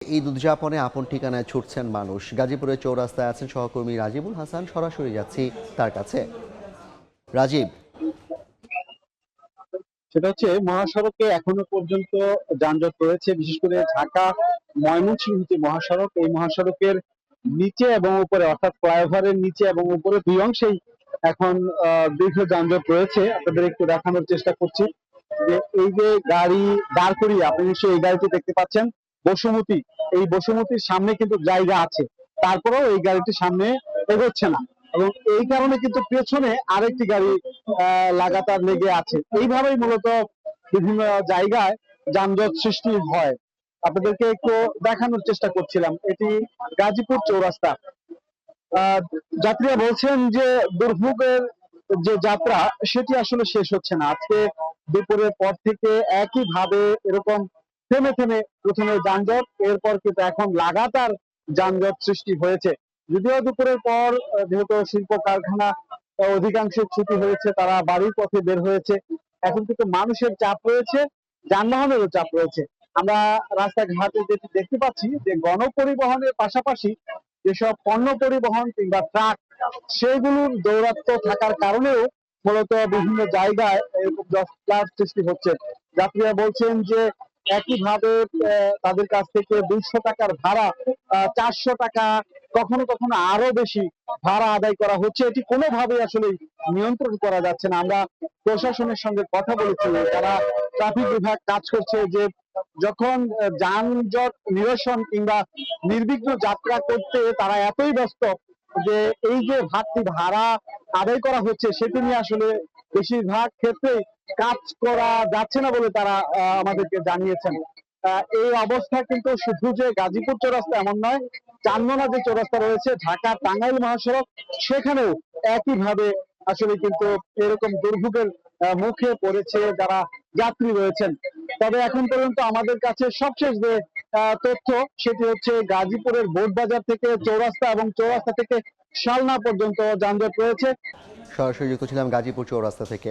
ঈদ উদযাপনে আপন ঠিকানায় ছুটছেন মানুষ। গাজীপুরের চৌরাস্তায় আছেন সহকর্মী রাজীবুল হাসান। সরাসরি যাচ্ছি তার কাছে। রাজীব। সেটা হচ্ছে মহাসড়কে এখনো পর্যন্ত যানজট রয়েছে, বিশেষ করে ঢাকা ময়মনসিংহ যে মহাসড়ক, এই মহাসড়কের নিচে এবং উপরে, অর্থাৎ ফ্লাইওভারের নিচে এবং উপরে দুই অংশেই এখন দীর্ঘ যানজট রয়েছে। আপনাদের একটু দেখানোর চেষ্টা করছি যে এই যে গাড়ি দাঁড় করিয়ে, আপনি নিশ্চয়ই এই গাড়িটি দেখতে পাচ্ছেন, বসুমতী। এই বসুমতীর সামনে কিন্তু জায়গা আছে, তারপরেও এই গাড়িটি সামনে এগোচ্ছে না, এবং এই কারণে কিন্তু পেছনে আরেকটি গাড়ি লাগাতার লেগে আছে। এইভাবেই মূলত বিভিন্ন জায়গায় যানজট সৃষ্টি হয়। আপনাদেরকে একটু দেখানোর চেষ্টা করছিলাম, এটি গাজীপুর চৌরাস্তা। আহ যাত্রীরা বলছেন যে দুর্ভোগের যে যাত্রা, সেটি আসলে শেষ হচ্ছে না। আজকে দুপুরের পর থেকে একই ভাবে এরকম থেমে থেমে প্রথমে যানজট, এরপর কিন্তু এখন লাগাতার যানজট সৃষ্টি হয়েছে। যদিও দুপুরের পর যেহেতু শিল্প কারখানা অধিকাংশ ছুটি হয়েছে, তারা বাড়ির পথে বের হয়েছে। এখন কিন্তু মানুষের চাপ রয়েছে, যানবাহনেরও চাপ রয়েছে। আমরা রাস্তাঘাটে যেটি দেখতে পাচ্ছি যে গণপরিবহনের পাশাপাশি যেসব পণ্য পরিবহন কিংবা ট্রাক, সেগুলোর দৌরাত্ম্য থাকার কারণেও মূলত বিভিন্ন জায়গায় এরকম জটলার সৃষ্টি হচ্ছে। যাত্রীরা বলছেন যে একইভাবে তাদের কাছ থেকে 200 টাকার ভাড়া 400 টাকা, কখনো কখনো আরো বেশি ভাড়া আদায় করা হচ্ছে। এটি কোনোভাবে আসলে নিয়ন্ত্রণ করা যাচ্ছে না। আমরা প্রশাসনের সঙ্গে কথা বলেছি, তারা ট্রাফিক বিভাগ কাজ করছে যে যখন যানজট নিরসন কিংবা নির্বিঘ্ন যাত্রা করতে তারা এতই ব্যস্ত যে এই যে ঘাটতি ভাড়া আদায় করা হচ্ছে, সেটি নিয়ে আসলে বেশিরভাগ ক্ষেত্রে কাজ করা যাচ্ছে না বলে তারা আমাদেরকে জানিয়েছেন। এই অবস্থা কিন্তু শুধু যে গাজীপুর চৌরাস্তা এমন নয়, চান্দনা যে চৌরাস্তা রয়েছে ঢাকা টাঙ্গাইল মহাসড়ক, সেখানেও একইভাবে আসলে কিন্তু এরকম দুর্ভোগের মুখে পড়েছে যারা যাত্রী রয়েছেন। তবে এখন পর্যন্ত আমাদের কাছে সবশেষ যে তথ্য, সেটি হচ্ছে গাজীপুরের বোটবাজার থেকে চৌরাস্তা এবং চৌরাস্তা থেকে শালনা পর্যন্ত যানজট রয়েছে। সরাসরি যুক্ত ছিলাম গাজীপুর চৌরাস্তা থেকে।